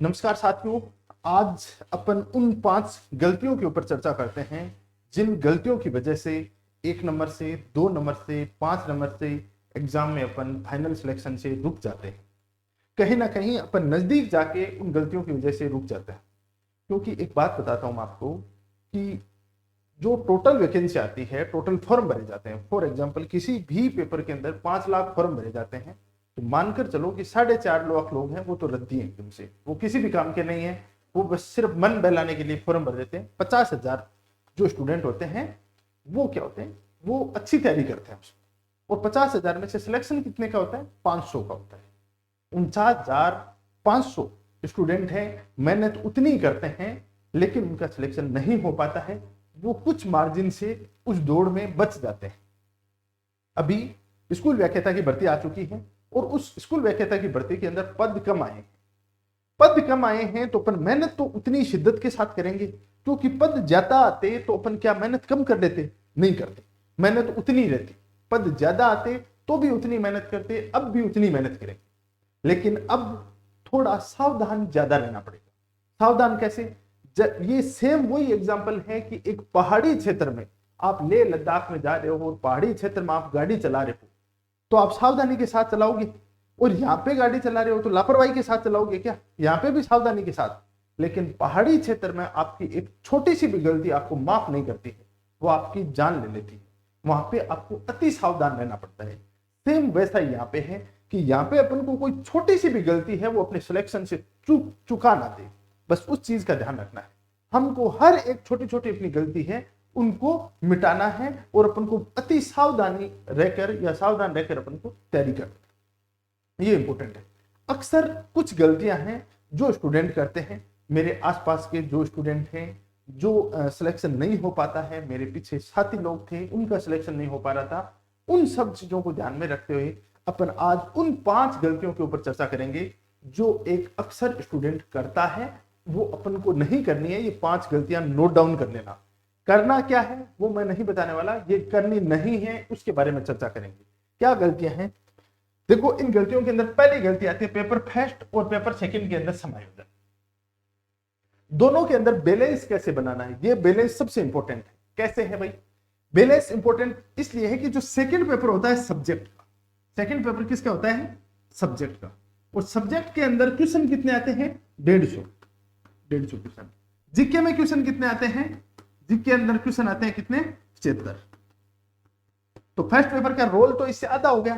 नमस्कार साथियों, आज अपन उन 5 गलतियों के ऊपर चर्चा करते हैं जिन गलतियों की वजह से 1 नंबर से 2 नंबर से 5 नंबर से एग्जाम में अपन फाइनल सिलेक्शन से रुक जाते हैं। कहीं ना कहीं अपन नजदीक जाके उन गलतियों की वजह से रुक जाते हैं। क्योंकि एक बात बताता हूं आपको कि जो टोटल वैकेंसी आती है, टोटल फॉर्म भरे जाते हैं। फॉर एग्जाम्पल, किसी भी पेपर के अंदर 5 लाख फॉर्म भरे जाते हैं, तो मानकर चलो कि 4.5 लाख लोग हैं, वो तो रद्दी हैं एकदम से, वो किसी भी काम के नहीं है, वो बस सिर्फ मन बहलाने के लिए फॉर्म भर देते हैं। 50,000 जो स्टूडेंट होते हैं वो क्या होते हैं, वो अच्छी तैयारी करते हैं उसमें, और 50,000 में से सिलेक्शन कितने का होता है, 500 का होता है। 49,500 स्टूडेंट हैं, मेहनत उतनी करते हैं, लेकिन उनका सिलेक्शन नहीं हो पाता है। वो कुछ मार्जिन से उस दौड़ में बच जाते हैं। अभी स्कूल व्याख्याता की भर्ती आ चुकी है, और उस स्कूल व्याख्याता की भर्ती के अंदर पद कम आए हैं। पद कम आए हैं तो अपन मेहनत तो उतनी शिद्दत के साथ करेंगे, क्योंकि पद ज्यादा आते तो अपन क्या मेहनत कम कर लेते, नहीं करते, मेहनत उतनी रहती। पद ज्यादा आते तो भी उतनी मेहनत करते, अब भी उतनी मेहनत करेंगे, लेकिन अब थोड़ा सावधान ज्यादा रहना पड़ेगा। सावधान कैसे? ये सेम वही एग्जांपल है कि एक पहाड़ी क्षेत्र में आप लेह लद्दाख में जा रहे हो और पहाड़ी क्षेत्र में आप गाड़ी चला रहे हो, तो आप सावधानी के साथ चलाओगे, और यहाँ पे गाड़ी चला रहे हो तो लापरवाही के साथ चलाओगे क्या? यहाँ पे भी सावधानी के साथ। लेकिन पहाड़ी क्षेत्र में आपकी एक छोटी सी भी गलती आपको माफ नहीं करती है, वो आपकी जान ले लेती है। वहां पे आपको अति सावधान रहना पड़ता है। सेम वैसा ही यहाँ पे है कि यहाँ पे अपन को कोई छोटी सी भी गलती है, वो अपने सिलेक्शन से चुका ना दे, बस उस चीज का ध्यान रखना है। हमको हर एक छोटी छोटी अपनी गलती है उनको मिटाना है, और अपन को अति सावधानी रहकर या सावधान रहकर अपन को तैयारी करना है। ये इंपॉर्टेंट है। अक्सर कुछ गलतियां हैं जो स्टूडेंट करते हैं, मेरे आसपास के जो स्टूडेंट हैं, जो सिलेक्शन नहीं हो पाता है, मेरे पीछे साथी लोग थे उनका सिलेक्शन नहीं हो पा रहा था, उन सब चीजों को ध्यान में रखते हुए अपन आज उन 5 गलतियों के ऊपर चर्चा करेंगे जो एक अक्सर स्टूडेंट करता है। वो अपन को नहीं करनी है। ये 5 गलतियां नोट डाउन कर लेना। करना क्या है वो मैं नहीं बताने वाला, ये करनी नहीं है उसके बारे में चर्चा करेंगे। क्या गलतियां हैं? देखो, इन गलतियों के अंदर पहली गलती आती है पेपर फर्स्ट और पेपर सेकंड के अंदर समायोजन। दोनों के अंदर बैलेंस कैसे बनाना है, ये बैलेंस सबसे इंपॉर्टेंट है। कैसे है भाई? बैलेंस इंपॉर्टेंट इसलिए है कि जो सेकंड पेपर होता है सब्जेक्ट का, सेकंड पेपर किसका होता है? सब्जेक्ट का। और सब्जेक्ट के अंदर क्वेश्चन कितने आते हैं? 150 क्वेश्चन। जीके में क्वेश्चन कितने आते हैं? जीके के अंदर क्वेश्चन आते हैं कितने? 75। तो फर्स्ट पेपर का रोल तो इससे आधा हो गया।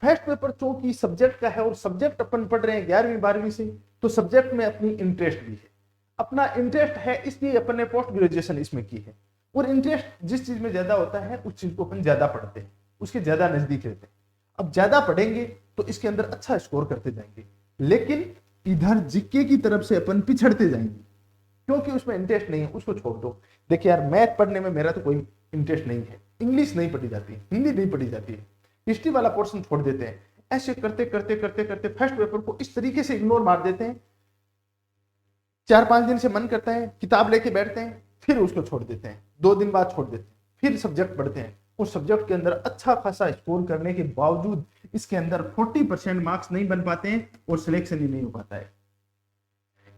फर्स्ट पेपर चूंकि सब्जेक्ट का है, और सब्जेक्ट अपन पढ़ रहे हैं 11वीं 12वीं से, तो सब्जेक्ट में अपनी इंटरेस्ट भी है, अपना इंटरेस्ट है, इसलिए अपन ने पोस्ट ग्रेजुएशन इसमें की है। और इंटरेस्ट जिस चीज में ज्यादा होता है उस चीज को अपन ज्यादा पढ़ते हैं, उसके ज्यादा नजदीक रहते हैं। अब ज्यादा पढ़ेंगे तो इसके अंदर अच्छा स्कोर करते जाएंगे, लेकिन इधर जीके की तरफ से अपन पिछड़ते जाएंगे, क्योंकि उसमें इंटरेस्ट नहीं है, उसको छोड़ दो। देखिए यार, मैथ पढ़ने में मेरा तो कोई इंटरेस्ट नहीं है, इंग्लिश नहीं पढ़ी जाती, हिंदी नहीं पढ़ी जाती है, हिस्ट्री वाला पोर्शन छोड़ देते हैं। ऐसे करते करते करते करते फर्स्ट पेपर को इस तरीके से इग्नोर मार देते हैं। 4-5 दिन से मन करता है, किताब लेके बैठते हैं, फिर उसको छोड़ देते हैं, 2 दिन बाद छोड़ देते हैं, फिर सब्जेक्ट पढ़ते हैं। उस सब्जेक्ट के अंदर अच्छा खासा स्कोर करने के बावजूद इसके अंदर 40% मार्क्स नहीं बन पाते हैं, और सिलेक्शन ही नहीं हो पाता है।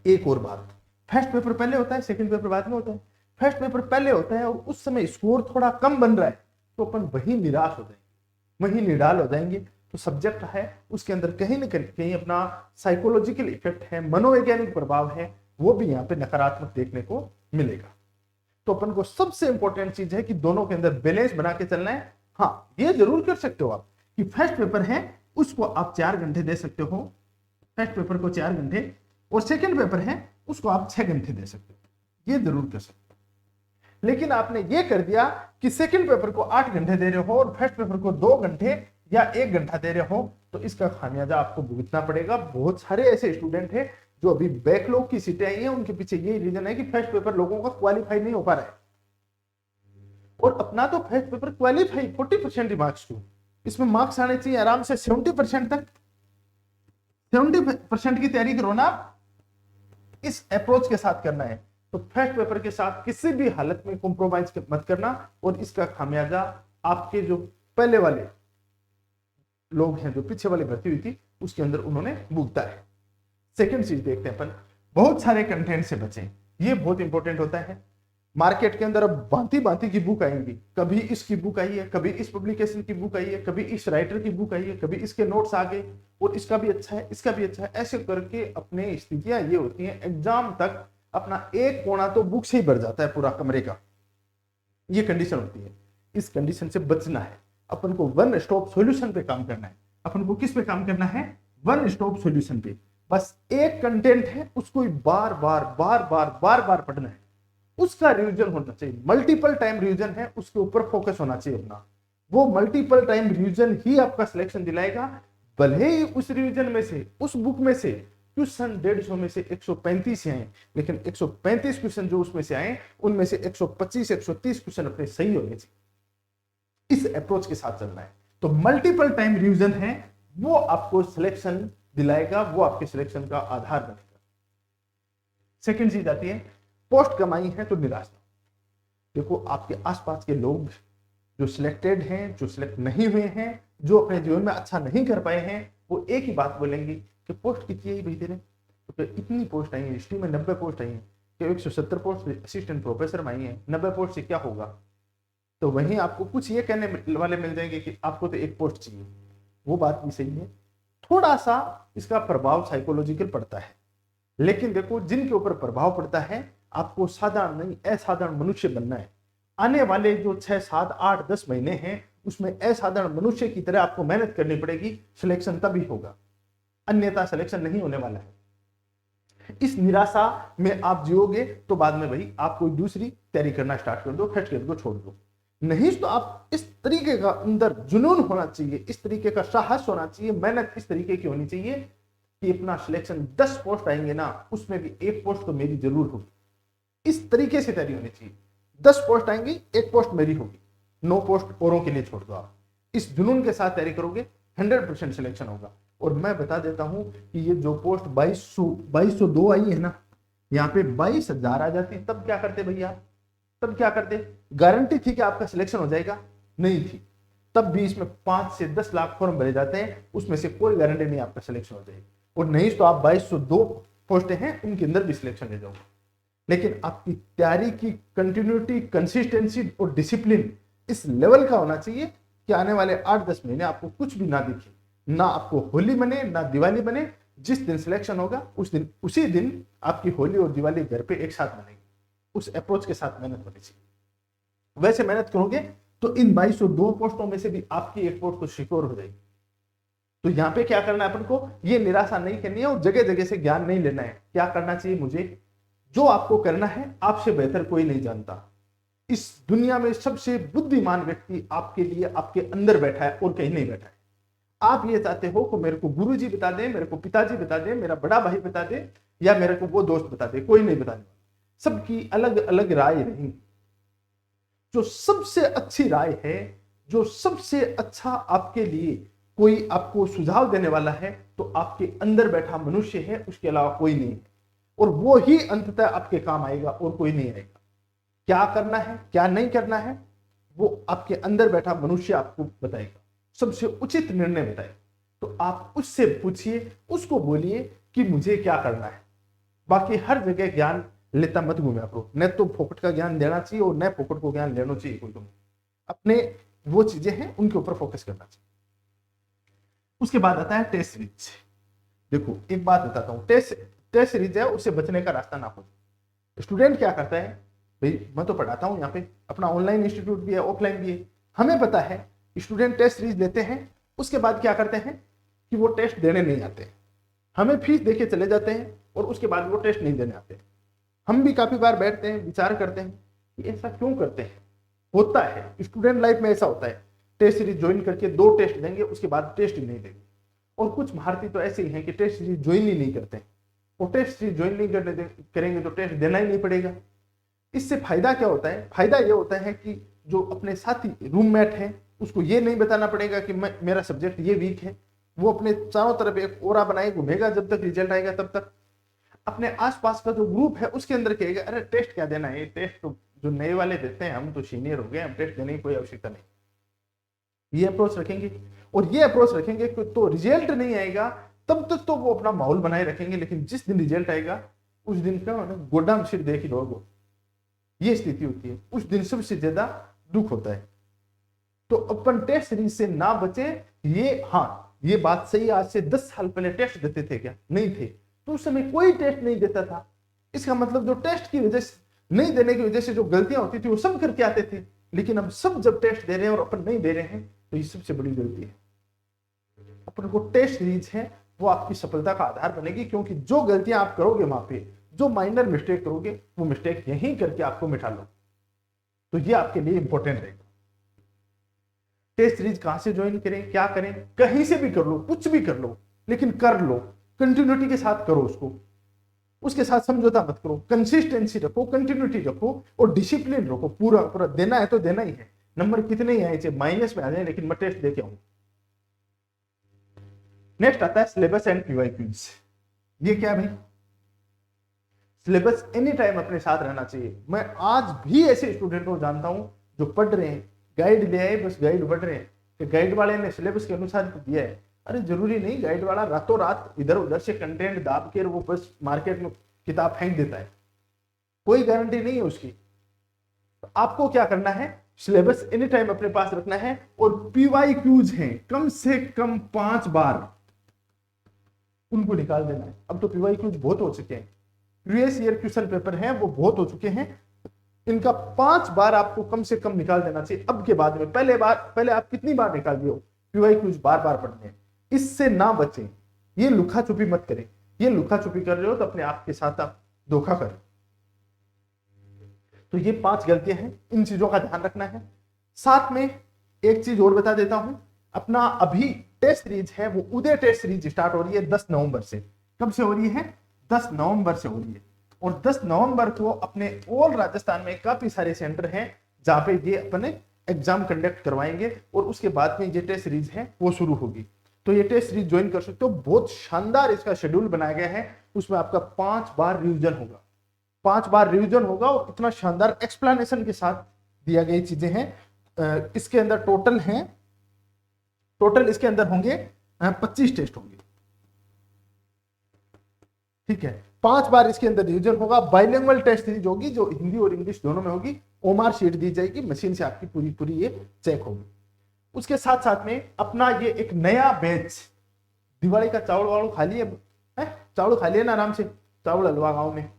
एक और बात, फर्स्ट पेपर पहले होता है, सेकंड पेपर बाद में होता है। फर्स्ट पेपर पहले होता है और उस समय स्कोर थोड़ा कम बन रहा है, तो अपन वही निराश हो जाएंगे, वही निडाल हो जाएंगे। तो सब्जेक्ट है उसके अंदर कहीं ना कहीं अपना साइकोलॉजिकल इफेक्ट है, मनोवैज्ञानिक प्रभाव है, वो भी यहाँ पे नकारात्मक देखने को मिलेगा। तो अपन को सबसे इंपॉर्टेंट चीज है कि दोनों के अंदर बैलेंस बना के चलना है। हाँ, ये जरूर कर सकते हो आप कि फर्स्ट पेपर है उसको आप 4 घंटे दे सकते हो, फर्स्ट पेपर को 4 घंटे, और सेकंड पेपर है उसको आप 6 घंटे दे सकते हो, ये जरूर कर सकते हो। लेकिन आपने ये कर दिया कि सेकंड पेपर को 8 घंटे दे रहे हो और फर्स्ट पेपर को 2 घंटे या 1 घंटा दे रहे हो, तो इसका खामियाजा आपको भुगतना पड़ेगा। बहुत सारे ऐसे स्टूडेंट हैं जो अभी बैकलॉग की सीटें आई हैं, उनके पीछे यही रीजन है कि फर्स्ट पेपर लोगों का क्वालिफाई नहीं हो पा रहा है। और अपना तो फर्स्ट पेपर क्वालिफाई 40% ही मार्क्स क्यों, इसमें मार्क्स आने चाहिए आराम से 70% तक। 70% की तैयारी करो ना आप, इस अप्रोच के साथ करना है। तो फर्स्ट पेपर के साथ किसी भी हालत में कॉम्प्रोमाइज मत करना, और इसका खामियाजा आपके जो पहले वाले लोग हैं, जो पीछे वाली भर्ती हुई थी उसके अंदर उन्होंने भुगता है। सेकंड चीज देखते हैं अपन, बहुत सारे कंटेंट से बचें, ये बहुत इंपॉर्टेंट होता है। मार्केट के अंदर अब भांति भांति की बुक आएंगी, कभी इसकी बुक आई है, कभी इस पब्लिकेशन की बुक आई है, कभी इस राइटर की बुक आई है, कभी इसके नोट्स आ गए और इसका भी अच्छा है, इसका भी अच्छा है, ऐसे करके अपने स्थितियां ये होती हैं एग्जाम तक अपना एक कोना तो बुक से ही भर जाता है पूरा कमरे का, ये कंडीशन होती है। इस कंडीशन से बचना है, अपन को वन स्टॉप सॉल्यूशन पे काम करना है। अपन को किस पे काम करना है? वन स्टॉप सॉल्यूशन पे। बस एक कंटेंट है, उसको बार बार पढ़ना है, उसका रिवीजन होना चाहिए, मल्टीपल टाइम रिवीजन है, उसके ऊपर फोकस होना चाहिए अपना। वो मल्टीपल टाइम रिवीजन ही आपका सिलेक्शन दिलाएगा। भले ही उस रिवीजन में से, उस बुक में से क्वेश्चन 150 में से 135 आए, लेकिन 135 क्वेश्चन जो उसमें से आए उनमें से 125 130 क्वेश्चन अपने सही होने चाहिए। इस अप्रोच के साथ चलना है। तो मल्टीपल टाइम रिवीजन है, वो आपको सिलेक्शन दिलाएगा, वो आपके सिलेक्शन का आधार बनेगा। सेकंड चीज आती है, पोस्ट कमाई है तो निराश ना। देखो, आपके आसपास के लोग जो सिलेक्टेड हैं, जो सिलेक्ट नहीं हुए हैं, जो अपने जीवन में अच्छा नहीं कर पाए हैं, वो एक ही बात बोलेंगे कि पोस्ट कितनी आई भाई तेरे, तो इतनी पोस्ट आई है, हिस्ट्री में 90 पोस्ट आई है, कि 170 पोस्ट असिस्टेंट प्रोफेसर में आई है, 90 पोस्ट से क्या होगा। तो वहीं आपको कुछ ये कहने वाले मिल जाएंगे कि आपको तो एक पोस्ट चाहिए। वो बात भी सही है, थोड़ा सा इसका प्रभाव साइकोलॉजिकल पड़ता है, लेकिन देखो जिनके ऊपर प्रभाव पड़ता है, आपको साधारण नहीं असाधारण मनुष्य बनना है। आने वाले जो 6 7 8 10 महीने हैं, उसमें असाधारण मनुष्य की तरह आपको मेहनत करनी पड़ेगी, सिलेक्शन तभी होगा, अन्यथा सिलेक्शन नहीं होने वाला है। इस निराशा में आप जियोगे तो बाद में भाई आप कोई दूसरी तैयारी करना स्टार्ट कर दो, फर्स्ट ईयर को छोड़ दो। नहीं तो आप इस तरीके का अंदर जुनून होना चाहिए, इस तरीके का साहस होना चाहिए, मेहनत इस तरीके की होनी चाहिए कि अपना सिलेक्शन 10 पोस्ट आएंगे ना, उसमें भी एक पोस्ट तो मेरी जरूर होगी। इस तरीके से तैयारी होनी चाहिए। 10 पोस्ट आएंगी, एक पोस्ट मेरी होगी, 9 पोस्ट औरों के लिए छोड़ दो। आप इस जुनून के साथ तैयारी करोगे, 100% सिलेक्शन होगा। और मैं बता देता हूं कि ये जो पोस्ट 2202 आई है ना, यहाँ पे 22,000 आ जाती, तब क्या करते भैया? तब क्या करते? गारंटी थी कि आपका सिलेक्शन हो जाएगा? नहीं थी। तब भी इसमें 5 से 10 लाख फॉर्म भरे जाते हैं, उसमें से कोई गारंटी नहीं आपका सिलेक्शन हो जाएगी। और नहीं तो आप 2202 पोस्टें हैं, उनके अंदर भी सिलेक्शन ले जाओगे। लेकिन आपकी तैयारी की कंटिन्यूटी, कंसिस्टेंसी और डिसिप्लिन इस लेवल का होना चाहिए कि आने वाले 8-10 महीने आपको कुछ भी ना दिखे, ना आपको होली बने ना दिवाली बने। जिस दिन सिलेक्शन होगा उसी दिन आपकी होली और दिवाली घर पे एक साथ बनेगी। उस अप्रोच के साथ मेहनत होनी चाहिए। वैसे मेहनत करोगे तो इन 2202 पोस्टों में से भी आपकी एक पोस्ट तो सिक्योर हो जाएगी। तो यहाँ पे क्या करना है अपन को? ये निराशा नहीं करनी है और जगह जगह से ज्ञान नहीं लेना है। क्या करना चाहिए मुझे? जो आपको करना है, आपसे बेहतर कोई नहीं जानता। इस दुनिया में सबसे बुद्धिमान व्यक्ति आपके लिए आपके अंदर बैठा है और कहीं नहीं बैठा है। आप ये चाहते हो कि मेरे को गुरुजी बता दे, मेरे को पिताजी बता दे, मेरा बड़ा भाई बता दे, या मेरे को वो दोस्त बता दे, कोई नहीं बताने वाला। सबकी अलग अलग राय रहेंगी। जो सबसे अच्छी राय है, जो सबसे अच्छा आपके लिए कोई आपको सुझाव देने वाला है, तो आपके अंदर बैठा मनुष्य है, उसके अलावा कोई नहीं है। और वो ही अंततः आपके काम आएगा और कोई नहीं आएगा। क्या करना है, क्या नहीं करना है, वो आपके अंदर बैठा मनुष्य आपको बताएगा, सबसे उचित निर्णय बताएगा। तो आप उससे पूछिए, उसको बोलिए कि मुझे क्या करना है। बाकी हर जगह ज्ञान लेता मत घूमे करो, न तो फोकट का ज्ञान देना चाहिए और न फोकट को ज्ञान लेना चाहिए। कोई तुम्हें अपने वो चीजें हैं उनके ऊपर फोकस करना चाहिए। उसके बाद आता है टेस्ट सीरीज। देखो एक बात बताता हूँ, टेस्ट सीरीज है, उससे बचने का रास्ता ना खोजो। स्टूडेंट क्या करता है, भाई मैं तो पढ़ाता हूँ यहाँ पे, अपना ऑनलाइन इंस्टीट्यूट भी है, ऑफलाइन भी है, हमें पता है स्टूडेंट टेस्ट सीरीज लेते हैं, उसके बाद क्या करते हैं कि वो टेस्ट देने नहीं आते, हमें फीस देके चले जाते हैं और उसके बाद वो टेस्ट नहीं देने आते। हम भी काफी बार बैठते हैं, विचार करते हैं कि ऐसा क्यों करते हैं। होता है स्टूडेंट लाइफ में ऐसा होता है, टेस्ट सीरीज ज्वाइन करके 2 टेस्ट देंगे, उसके बाद टेस्ट ही नहीं देंगे। और कुछ भारतीय तो ऐसे ही हैं कि टेस्ट सीरीज ज्वाइन ही नहीं करते, और टेस्ट सीरीज ज्वाइन नहीं करेंगे तो टेस्ट देना ही नहीं पड़ेगा। इससे फायदा क्या होता है? फायदा ये होता है कि जो अपने साथी रूममेट हैं, उसको ये नहीं बताना पड़ेगा कि मेरा सब्जेक्ट ये वीक है। वो अपने चारों तरफ एक ओरा बनाए घूमेगा, जब तक रिजल्ट आएगा तब तक। अपने आसपास का जो ग्रुप है उसके अंदर कहेगा, अरे टेस्ट क्या देना है, टेस्ट तो जो नए वाले देते हैं, हम तो सीनियर हो गए, हम टेस्ट देने की कोई आवश्यकता नहीं। ये अप्रोच रखेंगे, और ये अप्रोच रखेंगे तो रिजल्ट नहीं आएगा तब तक तो वो अपना माहौल बनाए रखेंगे, लेकिन जिस दिन रिजल्ट आएगा उस दिन का गोडाम सिर देख ही रहोगे, ये स्थिति होती है। उस दिन सबसे ज्यादा दुख होता है। तो अपन टेस्ट सीरीज से ना बचे। ये हाँ, ये बात सही, आज से 10 साल पहले टेस्ट देते थे क्या? नहीं थे। तो उस समय कोई टेस्ट नहीं देता था। इसका मतलब जो टेस्ट की वजह से, नहीं देने की वजह से जो गलतियां होती थी वो सब करके आते थे। लेकिन अब सब जब टेस्ट दे रहे हैं और अपन नहीं दे रहे हैं, तो ये सबसे बड़ी गलती है। अपन को टेस्ट सीरीज है वो आपकी सफलता का आधार बनेगी, क्योंकि जो गलतियां आप करोगे वहां पे, जो माइनर मिस्टेक करोगे, वो मिस्टेक यहीं करके आपको मिटा लो। तो ये आपके लिए इंपॉर्टेंट रहेगा। टेस्ट सीरीज कहां से ज्वाइन करें, क्या करें? कहीं से भी कर लो, कुछ भी कर लो, लेकिन कर लो, कंटिन्यूटी के साथ करो उसको, उसके साथ समझौता मत करो, कंसिस्टेंसी रखो, कंटिन्यूटी रखो और डिसिप्लिन रखो। पूरा पूरा देना है तो देना ही है, नंबर कितने ही आए, चाहे माइनस में आ जाए, लेकिन मैं टेस्ट देके आऊं। नेक्स्ट आता है सिलेबस एंड पीवाईक्यूज। ये क्या भाई? सिलेबस एनी टाइम अपने साथ रहना चाहिए। मैं आज भी ऐसे स्टूडेंट को जानता हूं जो पढ़ रहे हैं, गाइड ले आए, बस गाइड पढ़ रहे हैं कि गाइड वाले ने सिलेबस के अनुसार दिया है। अरे जरूरी नहीं, गाइड वाला रातों रात इधर उधर से कंटेंट दाब के वो बस मार्केट में किताब फेंक देता है, कोई गारंटी नहीं है उसकी। तो आपको क्या करना है, सिलेबस एनी टाइम अपने पास रखना है, और पीवाईक्यूज हैं कम से कम 5 बार, उनको निकाल देना है। अब तो पीवाईक्यूज बहुत हो चुके हैं, प्रीवियस ईयर क्वेश्चन पेपर हैं वो बहुत हो चुके हैं, इनका 5 बार आपको कम से कम निकाल देना चाहिए। अब के बाद में पहले आप कितनी बार निकाल दिए हो, पीवाईक्यूज बार बार पढ़ने, इससे ना बचें। ये लुका छुपी मत करें, ये लुका छुपी कर रहे हो तो अपने आप के साथ आप धोखा करें। तो ये 5 गलतियां हैं, इन चीजों का ध्यान रखना है। साथ में एक चीज और बता देता हूं, अपना अभी टेस्ट सीरीज है वो उदय टेस्ट सीरीज स्टार्ट हो रही है 10 नवंबर से। कब से हो रही है? 10 नवंबर से हो रही है। और 10 नवंबर को अपने ऑल राजस्थान में काफी सारे सेंटर हैं जहां पे ये अपने एग्जाम कंडक्ट करवाएंगे, और उसके बाद में ये टेस्ट सीरीज है वो शुरू होगी। तो ये टेस्ट सीरीज ज्वाइन कर सकते हो। बहुत शानदार इसका शेड्यूल बनाया गया है, उसमें आपका 5 बार रिविजन होगा, 5 बार रिविजन होगा, और इतना शानदार एक्सप्लेनेशन के साथ दिया गई चीजें हैं। इसके अंदर टोटल इसके अंदर होंगे 25 टेस्ट होंगे, ठीक है। 5 बार इसके अंदर रिवीजन होगा। बाइलिंगुअल टेस्ट सीरीज होगी जो हिंदी और इंग्लिश दोनों में होगी। ओमार शीट दी जाएगी, मशीन से आपकी पूरी ये चेक होगी। उसके साथ साथ में अपना ये एक नया बैच, दिवाली का चावल वावल खा लिए, चावल खा लिए ना आराम से, चावल हलवा गाँव में।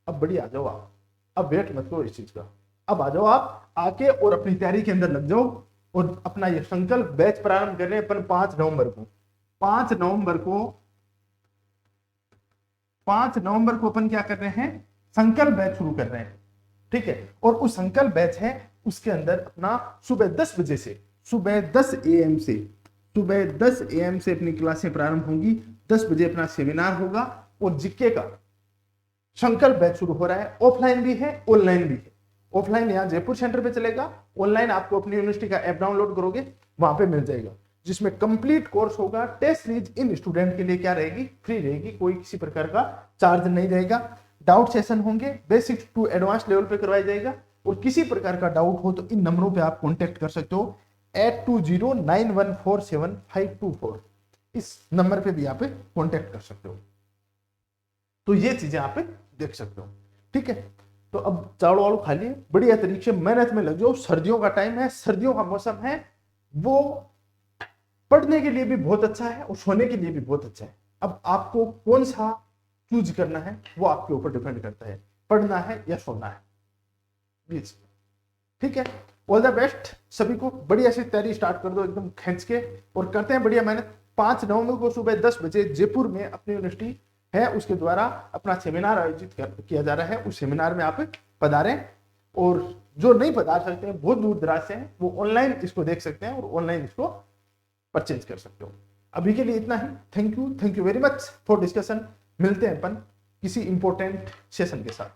अब बड़ी आ जाओ आप, अब वेट मत करो इस चीज का, अब आ जाओ आप आके और अपनी तैयारी के अंदर लग जाओ। और अपना ये संकल्प बैच प्रारंभ कर रहे हैं अपन 5 नवंबर को। 5 नवंबर को अपन क्या कर रहे हैं, संकल्प बैच शुरू कर रहे हैं, ठीक है। और उस संकल्प बैच है उसके अंदर अपना सुबह 10 बजे से, सुबह 10 AM से अपनी क्लासें प्रारंभ होंगी। 10 बजे अपना सेमिनार होगा, और जीके का संकल्प बैच शुरू हो रहा है। ऑफलाइन भी है, ऑनलाइन भी है। ऑफलाइन यहाँ जयपुर सेंटर पे चलेगा, ऑनलाइन आपको अपनी यूनिवर्सिटी का ऐप डाउनलोड करोगे वहां पे मिल जाएगा, जिसमें कंप्लीट कोर्स होगा। टेस्ट सीरीज इन स्टूडेंट के लिए क्या रहेगी, फ्री रहेगी, कोई किसी प्रकार का चार्ज नहीं रहेगा। डाउट सेशन होंगे, बेसिक टू एडवांस लेवल पे करवाया जाएगा। और किसी प्रकार का डाउट हो तो इन नंबरों पे आप कॉन्टेक्ट कर सकते हो, 8209147524, इस नंबर पे भी आप कॉन्टेक्ट कर सकते हो। तो ये चीजें आप देख सकते हो, ठीक है। तो अब चावल वावल खा लिए, बढ़िया तरीके से मेहनत में लग जाओ। सर्दियों का टाइम है, सर्दियों का मौसम है, वो पढ़ने के लिए भी बहुत अच्छा है और सोने के लिए भी बहुत अच्छा है। अब आपको कौन सा चूज करना है वो आपके ऊपर डिपेंड करता है, पढ़ना है या सोना है, ठीक है। ऑल द बेस्ट सभी को, बढ़िया से तैयारी स्टार्ट कर दो एकदम खींच के, और करते हैं बढ़िया मेहनत। 5 नवंबर को सुबह 10 बजे जयपुर में अपनी यूनिवर्सिटी है उसके द्वारा अपना सेमिनार आयोजित किया जा रहा है। उस सेमिनार में आप पधारें, और जो नहीं पधार सकते हैं, बहुत दूर दराज से हैं, वो ऑनलाइन इसको देख सकते हैं और ऑनलाइन इसको परचेज कर सकते हो। अभी के लिए इतना ही। Thank you very much for discussion. मिलते हैं अपन किसी इंपॉर्टेंट सेशन के साथ।